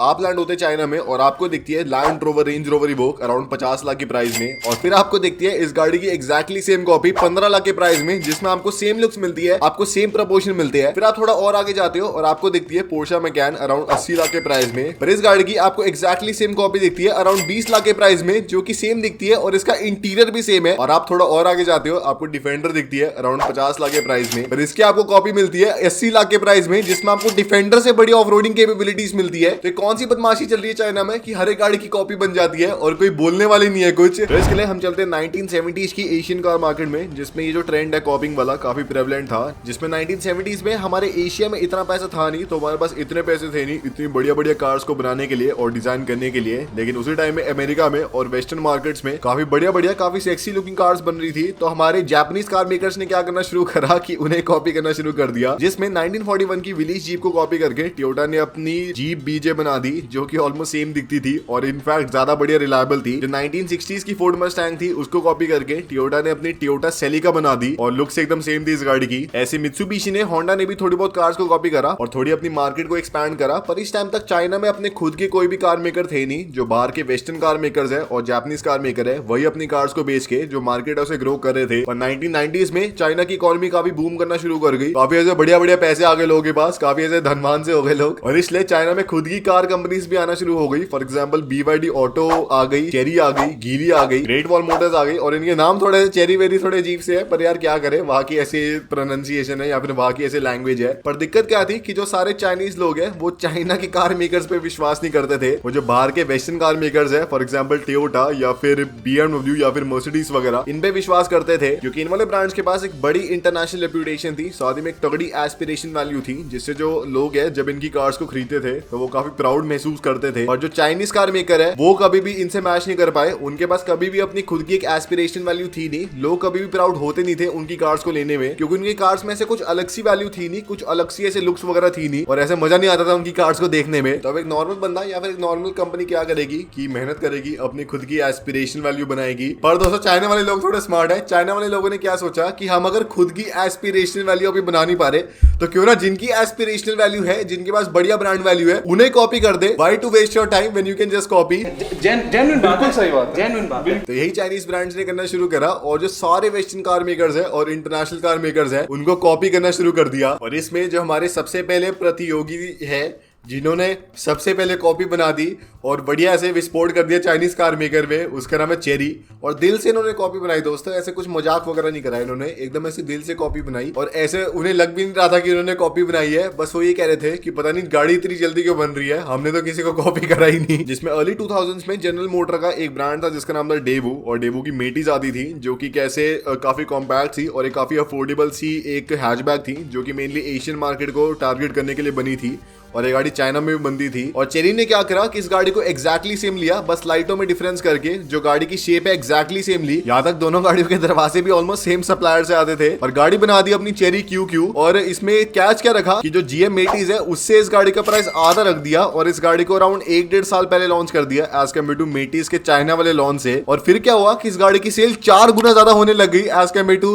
आप लैंड होते चाइना में और आपको दिखती है land rover range rover evoke around 50 lakh की प्राइस में, और फिर आपको दिखती है इस गाड़ी की एग्जैक्टली सेम कॉपी 15 लाख के प्राइस में, जिसमें आपको सेम लुक्स मिलती है, आपको सेम प्रपोर्शन मिलते हैं। फिर आप थोड़ा और आगे जाते हो और आपको दिखती है पोर्शा मैकान अराउंड 80 लाख के प्राइस में। पर इस गाड़ी की आपको एग्जैक्टली सेम कॉपी दिखती है अराउंड 20 लाख के प्राइस में, जो कि सेम दिखती है और इसका इंटीरियर भी सेम है। और आप थोड़ा और आगे जाते हो, आपको डिफेंडर दिखती है अराउंड 50 लाख के प्राइस में, पर इसकी आपको कॉपी मिलती है 80 लाख के प्राइस में, जिसमें आपको डिफेंडर से बड़ी ऑफ रोडिंग केपेबिलिटीज मिलती है। तो कौन सी बदमाशी चल रही है चाइना में कि हर एक गाड़ी की कॉपी बन जाती है और कोई बोलने वाली नहीं है कुछ। तो इसके लिए हम चलते हैं 1970s की एशियन कार मार्केट में, जिसमें ये जो ट्रेंड है कॉपिंग वाला काफी प्रेवलेंट था। जिसमें 1970s में हमारे एशिया में इतना पैसा था नहीं, तो हमारे पास इतने पैसे थे नहीं इतनी बढ़िया बढ़िया कार्स को बनाने के लिए और डिजाइन करने के लिए। लेकिन उसी टाइम में अमेरिका में और वेस्टर्न मार्केट्स में काफी बढ़िया बढ़िया काफी सेक्सी लुकिंग कार्स बन रही थी। तो हमारे जापानीज कार मेकर्स ने क्या करना शुरू करा कि उन्हें कॉपी करना शुरू कर दिया, जिसमें 1941 की विलीज जीप को कॉपी करके टोयोटा ने अपनी जीप बीजे बना दी, जो कि ऑलमोस्ट सेम दिखती थी और इनफैक्ट ज्यादा बढ़िया रिलायबल थी। जो 1960s की फोर्ड मस्टैंग थी उसको कॉपी करके टोयोटा ने अपनी टोयोटा सेलिका बना दी और लुक्स एकदम सेम थी इस गाड़ी की। ऐसे मित्सुबिशी ने, होंडा ने भी थोड़ी बहुत कार्स को कॉपी करा और थोड़ी अपनी मार्केट को एक्सपैंड करा। पर इस टाइम तक चाइना में अपने खुद के कोई भी कार मेकर थे नहीं। जो बाहर के वेस्टर्न कार मेकर्स है और जापानीज कार मेकर है, वही अपनी कार्स को बेच के जो मार्केट है उसे ग्रो कर रहे थे। और 1990s में चाइना की इकोनॉमी काफी बूम करना शुरू कर गई। काफी ऐसे बढ़िया बढ़िया पैसे आ गए लोगों के पास, काफी ऐसे धनवान से हो गए लोग, और इसलिए चाइना में खुद की कार कंपनीज भी आना शुरू हो गई। फॉर एग्जाम्पल BYD ऑटो आ गई, चेरी आ गई, गीली आ गई, ग्रेट वॉल मोटर्स आ गई। और इनके नाम थोड़े चेरी वेरी थोड़े अजीब से है, पर यार क्या करे, वहां की ऐसे प्रोनाउंसिएशन है या फिर वहां की ऐसे लैंग्वेज है। पर दिक्कत क्या थी कि जो सारे चाइनीज लोग हैं वो चाइना के कार मेकर्स पे विश्वास नहीं करते थे। वो जो बाहर के वेस्टर्न कार मेकर्स है, फॉर एग्जाम्पल टोयोटा या फिर BMW या फिर मर्सिडीज वगैरह, इन पे विश्वास करते थे, क्योंकि इन वाले ब्रांड्स के पास एक बड़ी इंटरनेशनल रेप्यूटेशन थी, साथ ही में एक तगड़ी एस्पिरेशन वैल्यू थी, जिससे जो लोग है जब इनकी कार्स को खरीदते थे तो वो काफी प्राउड महसूस करते थे। और जो चाइनीज कार मेकर है वो कभी भी इनसे मैच नहीं कर पाए। उनके पास कभी भी अपनी खुद की एक एस्पिरेशन वैल्यू थी नहीं, लोग कभी भी प्राउड होते नहीं थे उनकी कार्स को लेने में, क्योंकि उनकी कार्स में से कुछ अलग सी वैल्यू थी नहीं, कुछ अलग सी ऐसे लुक्स वगैरह थी नहीं, और ऐसे मजा नहीं आता था उनकी कार्स को देखने में। तो अब एक नॉर्मल बंदा या फिर एक नॉर्मल कंपनी क्या करेगी कि मेहनत करेगी, अपनी खुद की एस्पिरेशन वैल्यू बनाएगी। पर दोस्तों चाइना वाले लोग थोड़े स्मार्ट है। चाइना वाले लोगों ने क्या सोचा कि हम अगर खुद की एस्पिरेशनल वैल्यू अभी बना नहीं पा रहे, तो क्यों ना जिनकी एस्पिरेशनल वैल्यू है, जिनके पास बढ़िया ब्रांड वैल्यू है, उन्हें कॉपी कर दे। Why to waste your time when you can just copy. Genuine बात है, सही बात है, जेन्युइन बात है। तो यही चाइनीज ब्रांड्स ने करना शुरू करा और जो सारे वेस्टर्न कार मेकर्स है और इंटरनेशनल कार मेकर्स है उनको कॉपी करना शुरू कर दिया। और इसमें जो हमारे सबसे पहले प्रतियोगी है, जिन्होंने सबसे पहले कॉपी बना दी और बढ़िया से विस्फोट कर दिया चाइनीज कार मेकर में, उसका नाम है चेरी। और दिल से इन्होंने कॉपी बनाई दोस्तों, ऐसे कुछ मजाक वगैरह नहीं करा इन्होंने, एकदम ऐसे दिल से कॉपी बनाई। और ऐसे उन्हें लग भी नहीं रहा था कि इन्होंने कॉपी बनाई है, बस वो ये कह रहे थे कि पता नहीं गाड़ी इतनी जल्दी क्यों बन रही है, हमने तो किसी को कॉपी करा ही नहीं। जिसमें अर्ली 2000s में जनरल मोटर का एक ब्रांड था जिसका नाम था डेवू, और डेवू की मेटीज आती थी जो कि कैसे काफी कॉम्पैक्ट थी और एक काफी अफोर्डेबल सी एक हैचबैक थी, जो कि मेनली एशियन मार्केट को टारगेट करने के लिए बनी थी। और ये गाड़ी चाइना में भी बनती थी। और चेरी ने क्या करा कि इस गाड़ी को एग्जैक्टली सेम लिया, बस लाइटों में डिफरेंस करके, जो गाड़ी की शेप है एग्जैक्टली सेम ली। यहाँ तक दोनों गाड़ियों के दरवाजे भी ऑलमोस्ट सेम सप्लायर से आते थे, और गाड़ी बना दी अपनी चेरी QQ। और इसमें कैच क्या रखा कि जो GM मेटीज है उससे इस गाड़ी का प्राइस आधा रख दिया, और इस गाड़ी को अराउंड 1-1.5 साल पहले लॉन्च कर दिया एज कम्पेयर टू मेटीज के चाइना वाले लॉन्च से। और फिर क्या हुआ कि इस गाड़ी की सेल 4 गुना ज्यादा होने लग गई एज कम्पेयर टू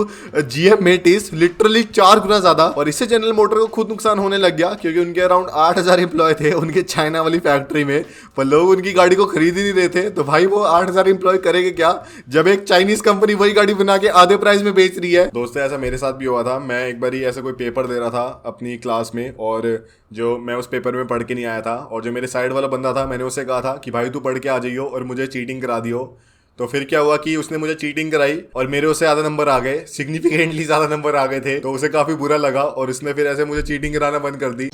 GM मेटीज, लिटरली 4 गुना ज्यादा। और इससे जनरल मोटर को खुद नुकसान होने लग गया, क्योंकि उनके अराउंड 8000 एम्प्लॉय थे उनके चाइना वाली फैक्ट्री में, पर लोग उनकी गाड़ी को खरीद ही नहीं रहे थे। तो भाई वो 8000 एम्प्लॉय करेंगे क्या जब एक चाइनीज कंपनी वही गाड़ी बना के आधे प्राइस में बेच रही है। दोस्तों ऐसा मेरे साथ भी हुआ था। मैं एक बार ऐसा कोई पेपर दे रहा था अपनी क्लास में, और जो मैं उस पेपर में पढ़ के नहीं आया था, और जो मेरे साइड वाला बंदा था मैंने उससे कहा था कि भाई तू पढ़ के आ जाइयो और मुझे चीटिंग करा दियो। तो फिर क्या हुआ कि उसने मुझे चीटिंग कराई और मेरे उससे ज्यादा नंबर आ गए, सिग्निफिकेंटली ज्यादा नंबर आ गए थे। तो उसे काफी बुरा लगा और उसने फिर ऐसे मुझे चीटिंग कराना बंद कर दी।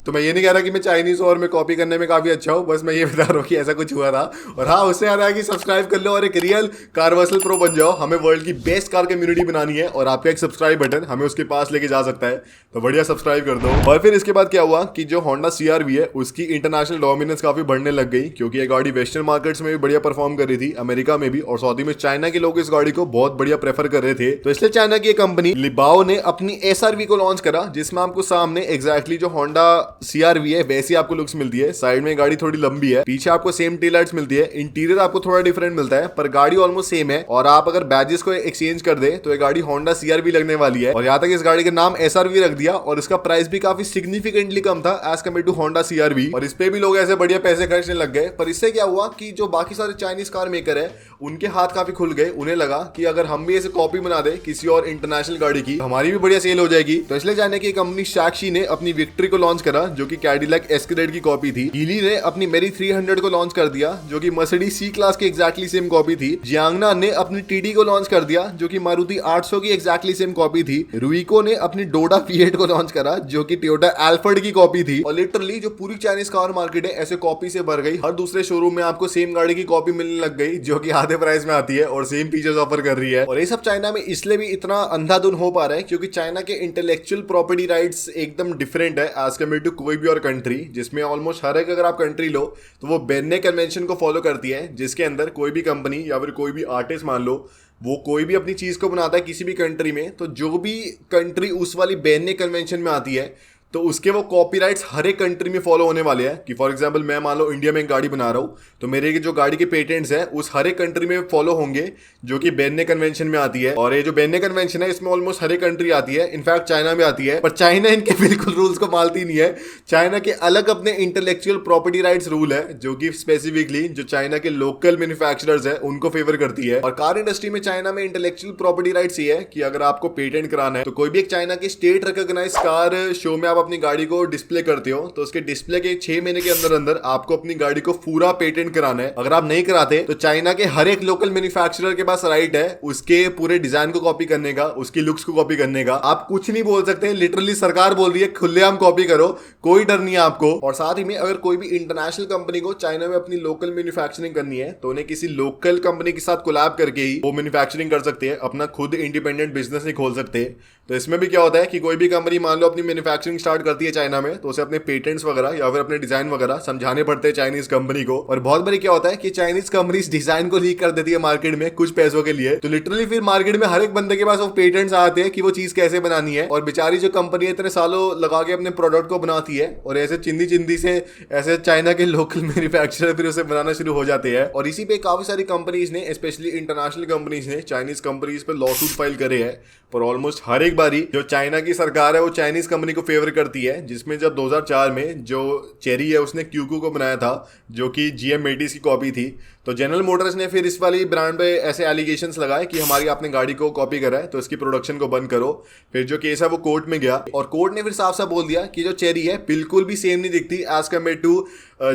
तो मैं ये नहीं कह रहा कि मैं चाइनीज और मैं कॉपी करने में काफी अच्छा हूँ, बस मैं ये बता रहा हूँ कि ऐसा कुछ हुआ था। और हाँ, उससे आ रहा है कि सब्सक्राइब कर लो और एक रियल कारवर्सल प्रो बन जाओ। हमें वर्ल्ड की बेस्ट कार कम्युनिटी बनानी है और आपका एक सब्सक्राइब बटन हमें उसके पास लेके जा सकता है, तो बढ़िया सब्सक्राइब कर दो। और फिर इसके बाद क्या हुआ कि जो होंडा CR-V है उसकी इंटरनेशनल डोमिनेंस काफी बढ़ने लग गई, क्योंकि ये गाड़ी वेस्टर्न मार्केट्स में भी बढ़िया परफॉर्म कर रही थी, अमेरिका में भी, और साथ ही में चाइना के लोग इस गाड़ी को बहुत बढ़िया प्रेफर कर रहे थे। तो इसलिए चाइना की कंपनी लिबाओ ने अपनी SR-V को लॉन्च करा, जिसमें आपको सामने एग्जैक्टली जो होंडा CR-V है वैसी आपको लुक्स मिलती है। साइड में गाड़ी थोड़ी लंबी है, पीछे आपको सेम टेल लाइट्स मिलती है, इंटीरियर आपको थोड़ा डिफरेंट मिलता है पर गाड़ी ऑलमोस्ट सेम है। और आप अगर बैजेस को एक्सचेंज कर दे तो ये गाड़ी होंडा CR-V लगने वाली है। और यहाँ तक इस गाड़ी का नाम SR-V रख दिया और इसका प्राइस भी काफी सिग्निफिकेंटली कम था as compare to Honda CR-V। और इस पे भी लोग ऐसे बढ़िया पैसे खर्चने लग गए। पर इससे क्या हुआ कि जो बाकी सारे चाइनीज कार मेकर है उनके हाथ काफी खुल गए। उन्हें लगा कि अगर हम भी ऐसे कॉपी बना दे किसी और इंटरनेशनल गाड़ी की, हमारी भी बढ़िया सेल हो जाएगी। तो इसलिए जाने की कंपनी शैक्सी ने अपनी विक्ट्री को लॉन्च करा जो कि कैडिलैक एस्केलेड की कॉपी थी। गीली ने अपनी मेरी 300 को लॉन्च कर दिया जो कि मर्सिडीज C क्लास की एग्जैक्टली सेम कॉपी थी। जियांगना ने अपनी TD को लॉन्च कर दिया जो कि मारुति 800 की एग्जैक्टली सेम कॉपी थी। रुइको ने अपनी डोडा Fiat को लॉन्च करा जो कि टोयोटा एल्फर्ड की कॉपी थी। और लिटरली जो पूरी चाइनीज कार मार्केट है ऐसे कॉपी से भर गई। हर दूसरे शोरूम में आपको सेम गाड़ी की कॉपी मिलने लग गई जो कि आधे प्राइस में आती है और सेम फीचर्स ऑफर कर रही है। और ये सब चाइना में इसलिए भी इतना अंधाधुन हो पा रहा है क्योंकि चाइना के इंटेलेक्चुअल प्रॉपर्टी राइट्स एकदम डिफरेंट है एज कम्पेयर टू कोई भी और कंट्री, जिसमें ऑलमोस्ट हर एक अगर आप कंट्री लो तो वो बेन्ने कन्वेंशन को फॉलो करती है, जिसके अंदर कोई भी कंपनी या फिर कोई भी आर्टिस्ट मान लो वो कोई भी अपनी चीज को बनाता है किसी भी कंट्री में, तो जो भी कंट्री उस वाली बेन्ने कन्वेंशन में आती है तो उसके वो कॉपीराइट्स हर एक कंट्री में फॉलो होने वाले हैं। कि फॉर एग्जांपल मैं मान लो इंडिया में एक गाड़ी बना रहा हूँ तो मेरे जो गाड़ी के पेटेंट्स हैं उस हर एक कंट्री में फॉलो होंगे जो कि बेन्ने कन्वेंशन में आती है। और ये जो बेन्ने कन्वेंशन है इसमें ऑलमोस्ट हर एक कंट्री आती है, इनफैक्ट चाइना में आती है। पर चाइना इनके बिल्कुल रूल्स को मानती नहीं है। चाइना के अलग अपने इंटेलेक्चुअल प्रॉपर्टी राइट्स रूल है जो कि स्पेसिफिकली जो चाइना के लोकल मैन्युफैक्चरर्स है उनको फेवर करती है। और कार इंडस्ट्री में चाइना में इंटेलेक्चुअल प्रॉपर्टी राइट्स ये है कि अगर आपको पेटेंट कराना है तो कोई भी एक चाइना के स्टेट रिकॉग्नाइज्ड कार शो में आप अपनी गाड़ी को डिस्प्ले करते हो तो उसके डिस्प्ले के 6 महीने के अंदर अंदर आपको अपनी गाड़ी को पूरा पेटेंट कराना है। अगर आप नहीं कराते तो चाइना के हर एक लोकल मैन्युफैक्चरर के पास राइट है उसके पूरे डिजाइन को कॉपी करने का, उसकी लुक्स को कॉपी करने का। आप कुछ नहीं बोल सकते, लिटरली सरकार बोल रही है खुलेआम कॉपी करो, कोई डर नहीं है आपको। और साथ ही में अगर कोई भी इंटरनेशनल कंपनी को चाइना में अपनी लोकल मैन्युफैक्चरिंग करनी है तो उन्हें किसी लोकल कंपनी के साथ कोलैब करके ही वो मैन्युफैक्चरिंग कर सकते हैं, अपना खुद इंडिपेंडेंट बिजनेस नहीं खोल सकते। तो इसमें भी क्या होता है कि कोई भी कंपनी मान लो अपनी मैन्युफैक्चरिंग स्टार्ट करती है चाइना में तो उसे अपने पेटेंट्स वगैरह या फिर अपने डिजाइन वगैरह समझाने पड़ते हैं चाइनीज कंपनी को। और बहुत बारी क्या होता है कि चाइनीज कंपनीज डिजाइन को लीक कर देती है मार्केट में कुछ पैसों के लिए। तो लिटरली फिर मार्केट में हर एक बंदे के पास वो पेटेंट्स आते हैं कि वो चीज कैसे बनानी है। और बेचारी जो कंपनी इतने सालों लगा के अपने प्रोडक्ट को बनाती है और ऐसे चिंदी चिंदी से ऐसे चाइना के लोकल मैन्युफैक्चरर फिर उसे बनाना शुरू हो जाते हैं। और इसी पे काफी सारी कंपनीज ने स्पेशली इंटरनेशनल कंपनीज ने चाइनीज कंपनीज पे लॉसूट फाइल करे हैं। पर ऑलमोस्ट हर एक बारी जो चाइना की सरकार है वो चाइनीज कंपनी को फेवर करती है। जिसमें जब 2004 में जो चेरी है उसने क्यूकू को बनाया था जो कि GM80 की कॉपी थी, तो जनरल मोटर्स ने फिर इस वाली ब्रांड पे ऐसे एलिगेशंस लगाए कि हमारी आपने गाड़ी को कॉपी करा है तो इसकी प्रोडक्शन को बंद करो। फिर जो केस है वो कोर्ट में गया और कोर्ट ने फिर साफ साफ बोल दिया कि जो चेरी है बिल्कुल भी सेम नहीं दिखती एज कम्पेयर टू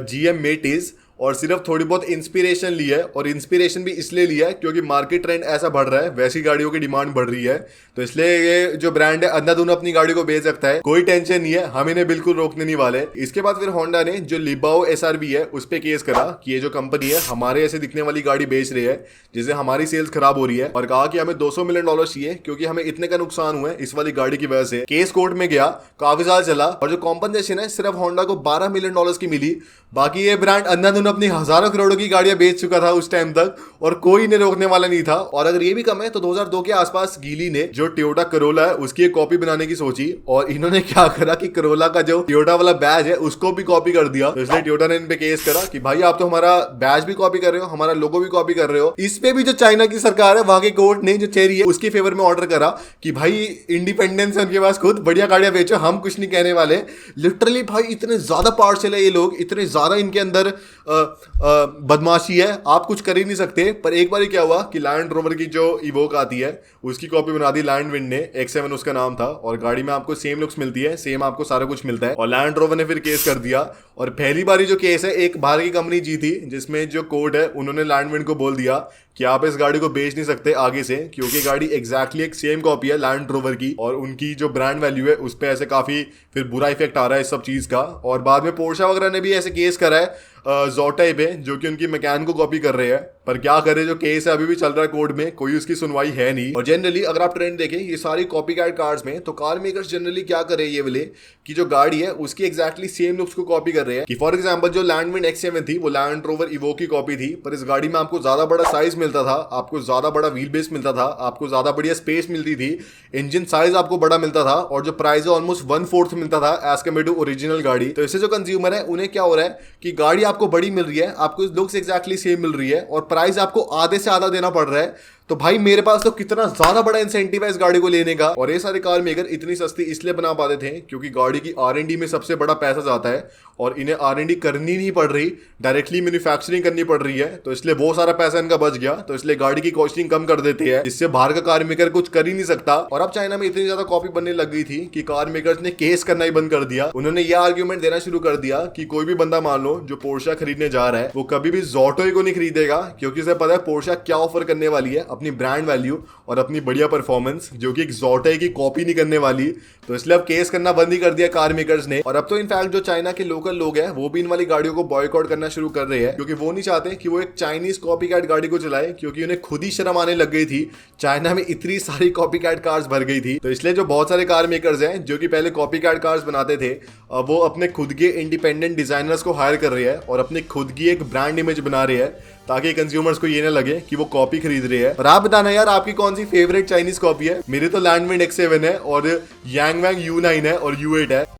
GM80 और सिर्फ थोड़ी बहुत इंस्पिरेशन ली है। और इंस्पिरेशन भी इसलिए लिया है क्योंकि मार्केट ट्रेंड ऐसा बढ़ रहा है, वैसी गाड़ियों की डिमांड बढ़ रही है। तो इसलिए ये जो ब्रांड है अंधाधुन अपनी गाड़ी को बेच सकता है, कोई टेंशन नहीं है, हम इन्हें बिल्कुल रोकने नहीं वाले। इसके बाद फिर होंडा ने जो लिबाओ SR-V है उस पर केस करा कि ये जो कंपनी है हमारे ऐसे दिखने वाली गाड़ी बेच रही है जिससे हमारी सेल्स खराब हो रही है। और कहा कि हमें $200 मिलियन चाहिए क्योंकि हमें इतने का नुकसान हुआ है इस वाली गाड़ी की वजह से। केस कोर्ट में गया, काफी साल चला और जो कॉम्पनसेशन है सिर्फ होंडा को $12 मिलियन की मिली। बाकी ये ब्रांड अंधाधुन अपनी हजारों करोड़ों की गाड़ियां बेच चुका था उस टाइम तक और कोई इन्हें रोकने वाला नहीं था। और अगर ये भी कम है तो 2002 के आसपास गीली ने जो टोयोटा करोला है उसकी एक कॉपी बनाने की सोची और इन्होंने क्या करा कि करोला का जो टोयोटा वाला बैज है उसको भी कॉपी कर दिया। तो इसलिए टोयोटा ने इन पे केस करा कि भाई आप तो हमारा बैज भी कॉपी कर रहे हो, हमारा लोगो भी कॉपी कर रहे हो। इस पे भी जो चाइना की सरकार है वहां के कोर्ट ने जो चेरी है उसके फेवर में ऑर्डर करा कि भाई इंडिपेंडेंस है उनके पास, खुद बढ़िया गाड़ियां बेचो, हम कुछ नहीं कहने वाले। लिटरली भाई इतने ज्यादा पार्शल है ये लोग, इतने ज्यादा इनके अंदर बदमाशी है, आप कुछ कर ही नहीं सकते। पर एक बार क्या हुआ कि लैंड रोवर की जो इवोक आती है उसकी कॉपी बना दी लैंड विंड ने, X7 उसका नाम था। और गाड़ी में आपको सेम लुक्स मिलती है, सेम आपको सारा कुछ मिलता है। और लैंड रोवर ने फिर केस कर दिया और पहली बारी जो केस है एक बाहर की कंपनी जीती जिसमें जो कोर्ट है उन्होंने लैंड विंड को बोल दिया कि आप इस गाड़ी को बेच नहीं सकते आगे से क्योंकि गाड़ी एग्जैक्टली एक सेम कॉपी है लैंड रोवर की और उनकी जो ब्रांड वैल्यू है उस पर ऐसे काफी फिर बुरा इफेक्ट आ रहा है इस सब चीज का। और बाद में पोर्शा वगैरह ने भी ऐसे केस करा है ज़ोटाई पे जो कि उनकी मैकान को कॉपी कर रहे हैं। पर क्या करे, जो केस है अभी भी चल रहा है कोर्ट में, कोई उसकी सुनवाई है नहीं। और जनरली अगर आप ट्रेंड देखें ये सारी कॉपी कैट कार्स में, तो कार मेकर्स जनरली क्या कर रहे हैं ये वाले, कि जो गाड़ी है उसकी एग्जैक्टली सेम लुक्स को कॉपी कर रहे हैं। कि फॉर एग्जांपल जो लैंडविंड X7 थी वो लैंड रोवर इवोक की कॉपी थी, पर इस गाड़ी में आपको ज्यादा बड़ा साइज मिलता था, आपको ज्यादा बड़ा व्हील बेस मिलता था, आपको ज्यादा बढ़िया स्पेस मिलती थी, इंजन साइज आपको बड़ा मिलता था, और जो प्राइस है ऑलमोस्ट 1/4 मिलता था एज कम्पेयर टू ओरिजिनल गाड़ी। तो इससे जो कंज्यूमर है उन्हें क्या हो रहा है कि गाड़ी आपको बड़ी मिल रही है, आपको लुक्स एग्जैक्टली सेम मिल रही है, और प्राइस आपको आधे से आधा देना पड़ रहा है। तो भाई मेरे पास तो कितना ज्यादा बड़ा इंसेंटिव है इस गाड़ी को लेने का। और ये सारे कार मेकर इतनी सस्ती इसलिए बना पाते थे क्योंकि गाड़ी की R&D में सबसे बड़ा पैसा जाता है, और इन्हें R&D करनी नहीं पड़ रही, डायरेक्टली मैन्युफैक्चरिंग करनी पड़ रही है। तो इसलिए वो सारा पैसा इनका बच गया, तो इसलिए गाड़ी की कॉस्टिंग कम कर देते हैं, इससे बाहर का कार मेकर कुछ कर ही नहीं सकता। और अब चाइना में इतनी ज्यादा कॉपी बनने लग गई थी कि कार मेकर्स ने केस करना ही बंद कर दिया। उन्होंने यह आर्ग्यूमेंट देना शुरू कर दिया कि कोई भी बंदा मान लो जो पोर्शा खरीदने जा रहा है वो कभी भी ज़ोटो को नहीं खरीदेगा, क्योंकि उसे पता है पोर्शा क्या ऑफर करने वाली है, अपनी ब्रांड वैल्यू और अपनी बढ़िया परफॉर्मेंस, जो कि एक ज़ोटो की कॉपी नहीं करने वाली। तो इसलिए अब केस करना बंद ही कर दिया कार मेकर्स ने। और अब तो इनफैक्ट जो चाइना के लोकल लोग हैं वो भी इन वाली गाड़ियों को बॉयकॉट करना शुरू कर रहे हैं, क्योंकि वो नहीं चाहते कि वो एक चाइनीज कॉपी कैट गाड़ी को चलाए, क्योंकि उन्हें खुद ही शर्म आने लग गई थी, चाइना में इतनी सारी कॉपी कैट कार्स भर गई थी। तो इसलिए जो बहुत सारे कार मेकर्स हैं जो कि पहले कॉपी कैट कार्स बनाते थे, अब वो अपने खुद के इंडिपेंडेंट डिजाइनर्स को हायर कर रहे हैं और अपनी खुद की एक ब्रांड इमेज बना रहे हैं, ताकि कंज्यूमर्स को ये ना लगे कि वो कॉपी खरीद रहे हैं। और आप बताना यार आपकी कौन सी फेवरेट चाइनीज कॉपी है। मेरी तो लैंडविंड X7 है, और यांगवैंग U9 है, और U8 है।